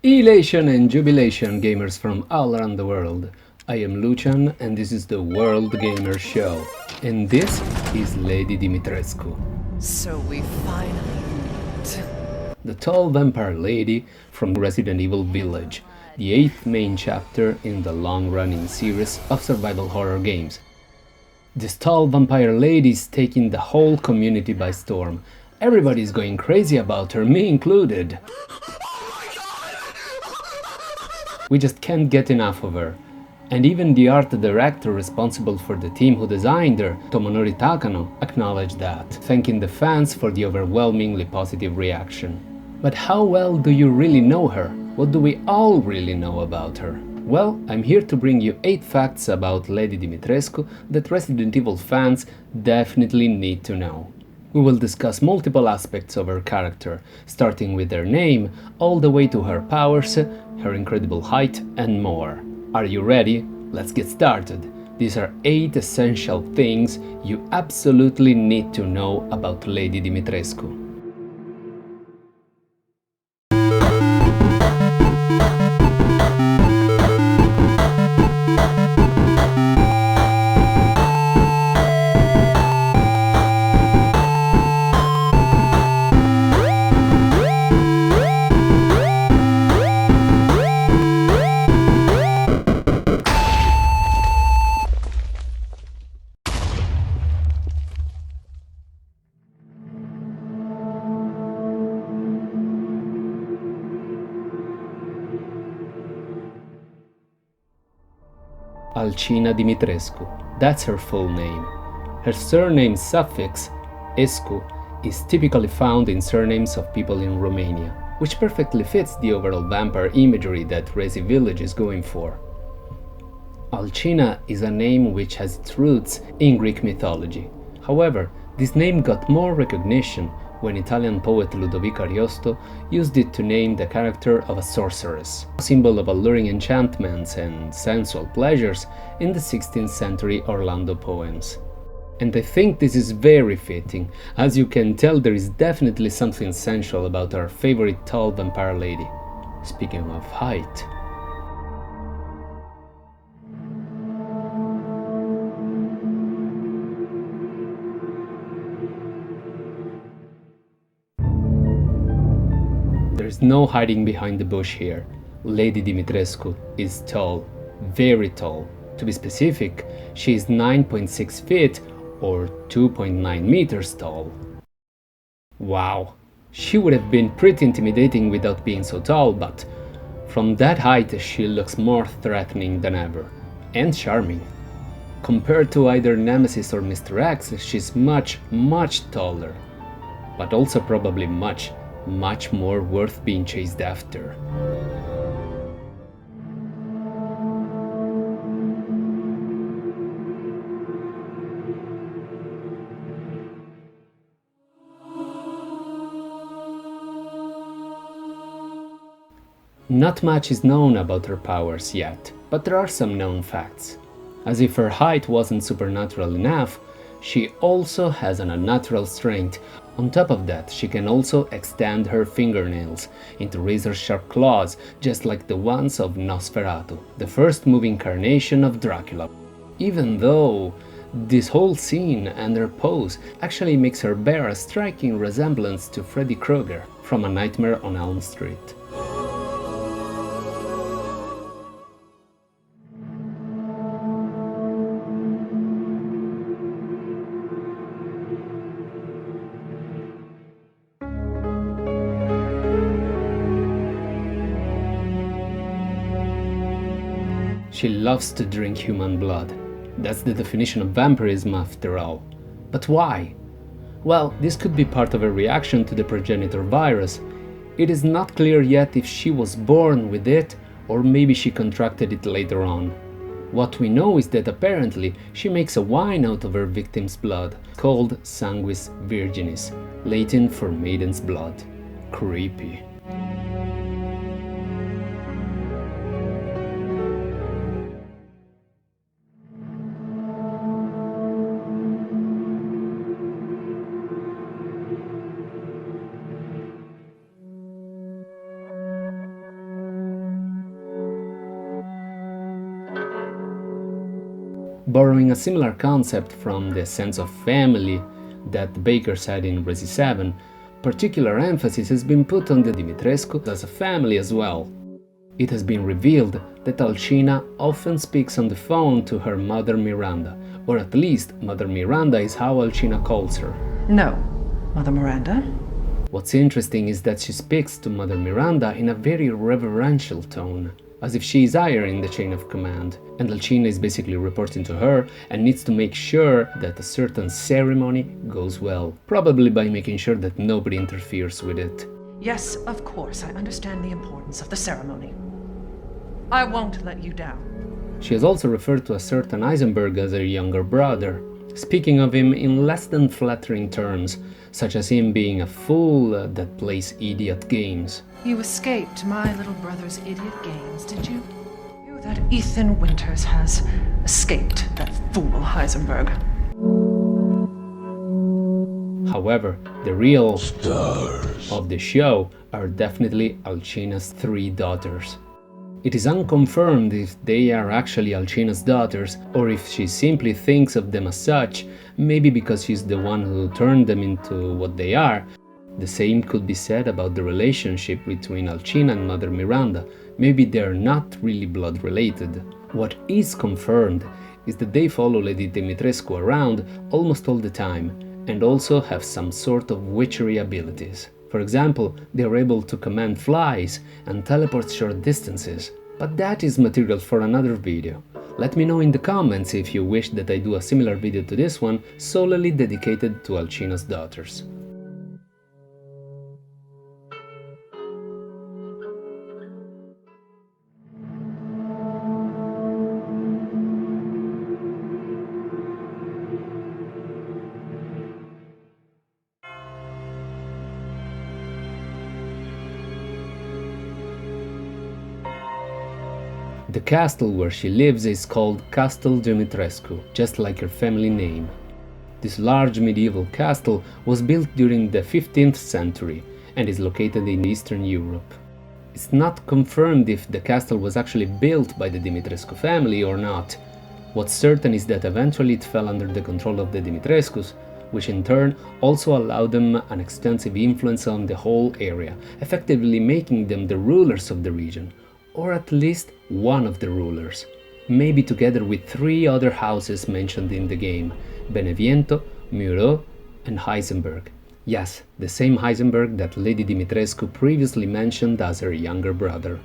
Elation and jubilation, gamers from all around the world. I am Lucian and this is the World Gamer Show. And this is Lady Dimitrescu, So we finally meet. the tall vampire lady from Resident Evil Village, the 8th main chapter in the long-running series of survival horror games. This tall vampire lady is taking the whole community by storm. Everybody's going crazy about her, me included. We just can't get enough of her. And even the art director responsible for the team who designed her, Tomonori Takano, acknowledged that, thanking the fans for the overwhelmingly positive reaction. But how well do you really know her? What do we all really know about her? Well, I'm here to bring you 8 facts about Lady Dimitrescu that Resident Evil fans definitely need to know. We will discuss multiple aspects of her character, starting with her name, all the way to her powers, her incredible height, and more. Are you ready? Let's get started. These are 8 essential things you absolutely need to know about Lady Dimitrescu. Alcina Dimitrescu, that's her full name. Her surname suffix, escu, is typically found in surnames of people in Romania, which perfectly fits the overall vampire imagery that Resi Village is going for. Alcina is a name which has its roots in Greek mythology. However, this name got more recognition when Italian poet Ludovico Ariosto used it to name the character of a sorceress, a symbol of alluring enchantments and sensual pleasures in the 16th century Orlando poems. And I think this is very fitting. As you can tell, there is definitely something sensual about our favorite tall vampire lady. Speaking of height. There's no hiding behind the bush here. Lady Dimitrescu is tall, very tall. To be specific, she is 9.6 feet or 2.9 meters tall. Wow, she would have been pretty intimidating without being so tall, but from that height she looks more threatening than ever, and charming. Compared to either Nemesis or Mr. X, she's much taller, but also probably much more worth being chased after. Not much is known about her powers yet, but there are some known facts. As if her height wasn't supernatural enough, she also has an unnatural strength. On top of that, she can also extend her fingernails into razor-sharp claws, just like the ones of Nosferatu, the first movie incarnation of Dracula. Even though this whole scene and her pose actually makes her bear a striking resemblance to Freddy Krueger from A Nightmare on Elm Street. She loves to drink human blood. That's the definition of vampirism after all. But why? Well, this could be part of a reaction to the progenitor virus. It is not clear yet if she was born with it or maybe she contracted it later on. What we know is that apparently she makes a wine out of her victim's blood, called sanguis virginis, Latin for maiden's blood. Creepy. Borrowing a similar concept from the sense of family that the Bakers had in Resi 7, particular emphasis has been put on the Dimitrescu as a family as well. It has been revealed that Alcina often speaks on the phone to her mother Miranda, or at least Mother Miranda is how Alcina calls her. No, Mother Miranda. What's interesting is that she speaks to Mother Miranda in a very reverential tone, as if she is higher in the chain of command, and Alcina is basically reporting to her and needs to make sure that a certain ceremony goes well, probably by making sure that nobody interferes with it. Yes, of course, I understand the importance of the ceremony. I won't let you down. She has also referred to a certain Heisenberg as her younger brother, speaking of him in less than flattering terms, such as him being a fool that plays idiot games. You escaped my little brother's idiot games, did you? You that Ethan Winters has escaped that fool Heisenberg. However, the real stars of the show are definitely Alcina's 3 daughters. It is unconfirmed if they are actually Alcina's daughters, or if she simply thinks of them as such, maybe because she's the one who turned them into what they are. The same could be said about the relationship between Alcina and Mother Miranda. Maybe they're not really blood related. What is confirmed is that they follow Lady Dimitrescu around almost all the time, and also have some sort of witchery abilities. For example, they are able to command flies and teleport short distances, but that is material for another video. Let me know in the comments if you wish that I do a similar video to this one, solely dedicated to Alcina's daughters. The castle where she lives is called Castle Dimitrescu, just like her family name. This large medieval castle was built during the 15th century and is located in Eastern Europe. It's not confirmed if the castle was actually built by the Dimitrescu family or not. What's certain is that eventually it fell under the control of the Dimitrescus, which in turn also allowed them an extensive influence on the whole area, effectively making them the rulers of the region. Or at least one of the rulers, maybe together with 3 other houses mentioned in the game, Beneviento, Mureaux, and Heisenberg. Yes, the same Heisenberg that Lady Dimitrescu previously mentioned as her younger brother.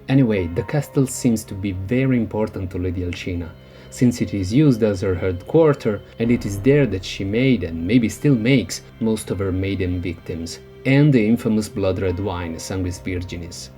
Anyway, the castle seems to be very important to Lady Alcina, since it is used as her headquarters, and it is there that she made, and maybe still makes, most of her maiden victims, and the infamous blood red wine, Sanguis Virginis.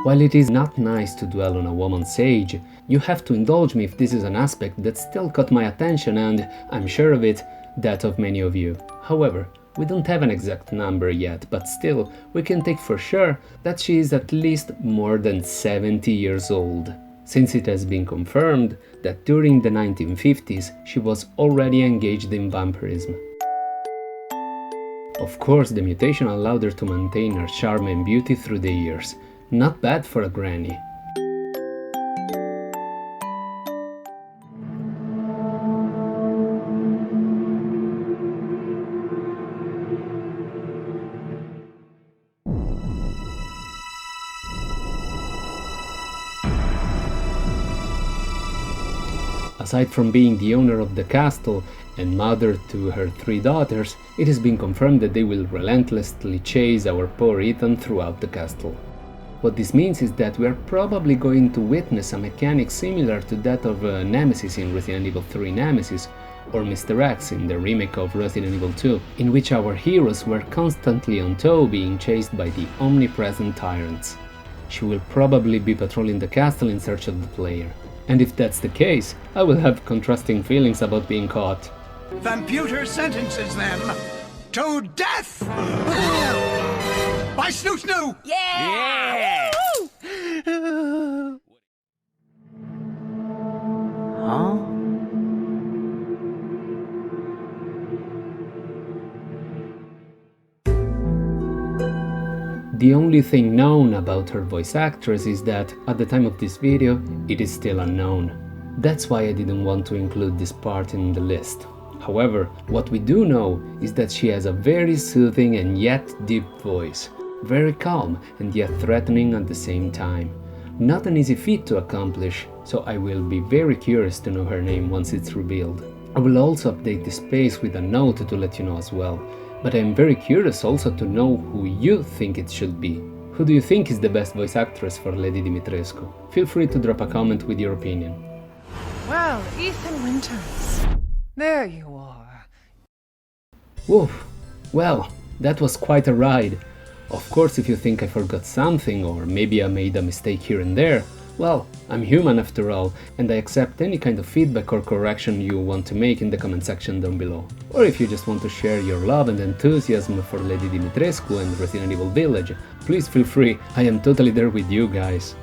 While it is not nice to dwell on a woman's age, you have to indulge me if this is an aspect that still caught my attention and, I'm sure of it, that of many of you. However, we don't have an exact number yet, but still, we can take for sure that she is at least more than 70 years old, since it has been confirmed that during the 1950s she was already engaged in vampirism. Of course, the mutation allowed her to maintain her charm and beauty through the years. Not bad for a granny. Aside from being the owner of the castle and mother to her 3 daughters, it has been confirmed that they will relentlessly chase our poor Ethan throughout the castle. What this means is that we are probably going to witness a mechanic similar to that of Nemesis in Resident Evil 3 Nemesis, or Mr. X in the remake of Resident Evil 2, in which our heroes were constantly on tow being chased by the omnipresent tyrants. She will probably be patrolling the castle in search of the player. And if that's the case, I will have contrasting feelings about being caught. Computer sentences them to death! By Snoo Snoo! Yeah! The only thing known about her voice actress is that, at the time of this video, it is still unknown. That's why I didn't want to include this part in the list. However, what we do know is that she has a very soothing and yet deep voice, very calm and yet threatening at the same time. Not an easy feat to accomplish, so I will be very curious to know her name once it's revealed. I will also update this page with a note to let you know as well, but I am very curious also to know who you think it should be. Who do you think is the best voice actress for Lady Dimitrescu? Feel free to drop a comment with your opinion. Well, Ethan Winters. There you are. Woof! Well, that was quite a ride. Of course, if you think I forgot something, or maybe I made a mistake here and there, well, I'm human after all, and I accept any kind of feedback or correction you want to make in the comment section down below. Or if you just want to share your love and enthusiasm for Lady Dimitrescu and Resident Evil Village, please feel free, I am totally there with you guys.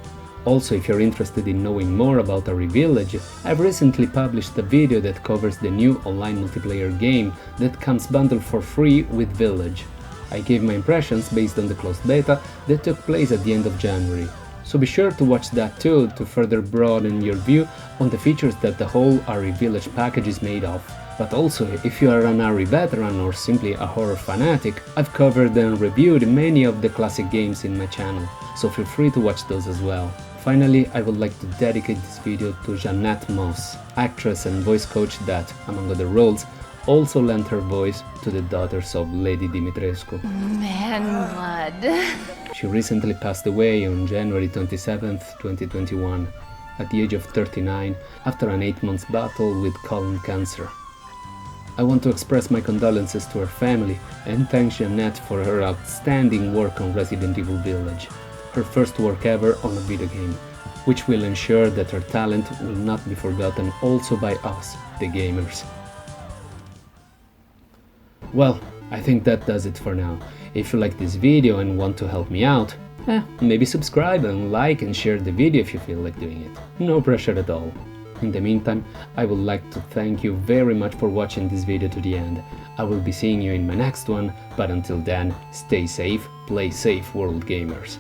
Also, if you're interested in knowing more about Ari Village, I've recently published a video that covers the new online multiplayer game that comes bundled for free with Village. I gave my impressions based on the closed beta that took place at the end of January, so be sure to watch that too to further broaden your view on the features that the whole Ari Village package is made of. But also, if you are an Ari veteran or simply a horror fanatic, I've covered and reviewed many of the classic games in my channel, so feel free to watch those as well. Finally, I would like to dedicate this video to Jeanette Moss, actress and voice coach that, among other roles, also lent her voice to the daughters of Lady Dimitrescu. Man blood. She recently passed away on January 27th, 2021, at the age of 39, after an 8-month battle with colon cancer. I want to express my condolences to her family and thank Jeanette for her outstanding work on Resident Evil Village, her first work ever on a video game, which will ensure that her talent will not be forgotten also by us, the gamers. Well, I think that does it for now. If you like this video and want to help me out, maybe subscribe and like and share the video if you feel like doing it. No pressure at all. In the meantime, I would like to thank you very much for watching this video to the end. I will be seeing you in my next one, but until then, stay safe, play safe, world gamers.